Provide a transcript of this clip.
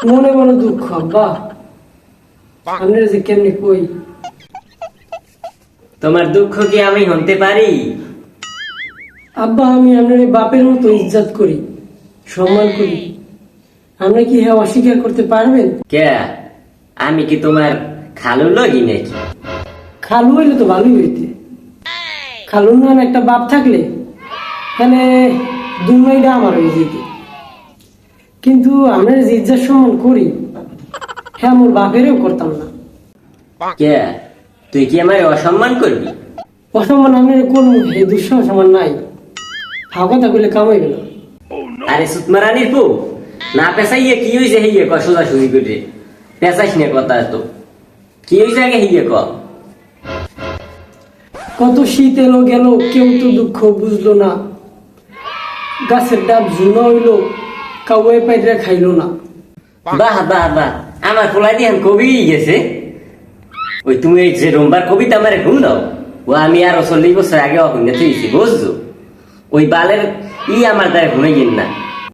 মনে বড় দুঃখ আব্বা, আপনারা যে কেমনি কই। তোমার দুঃখ কি আমি হতে পারি? আব্বা, আমি আপনার বাপের মতো ইজ্জত করি, সম্মান করি, আপনি কি হ্যাঁ অস্বীকার করতে পারবেন? কে আমি কি তোমার খালু লগি নাকি? খালু হইলে তো ভালোই হইতে, খালুর নান একটা বাপ থাকলে এখানে দুনিয়াটা আমার হয়ে যেত। কিন্তু আমরা যে ইজ্জত সম্মান করি, হ্যাঁ মোর বাপেরও করতাম না। কে তুই কি আমায় অসম্মান করবি? অসম্মান আমি করবো, এই দুঃসাহস আমার নাই। হা কথা কইলে কামাইবে না। আরে সুতমারানির পু, না পেশাইয়ে কি হয়েছে হেয়ে ক, সোজা সুজি করে পেশাইস না কথা। তো কি হয়েছে আগে হেয়ে ক। কত শীত এলো গেল, কেউ তো দুঃখ বুঝলো না। গাছের ডাব ঝুনা হইলো, কাউয়ে পাইরা খাইলো না। বাহ বাহ বাহ, আমার পোলাই দিয়ে কবি গেছে। ওই তুমি এই যে রোমবার কবিতা আমার ঘুম দাও, ও আমি আর 40 বছর আগে অভিনেত্রী বুঝছো। ওই বালের আমার দ্বারা ঘুমে গেন না।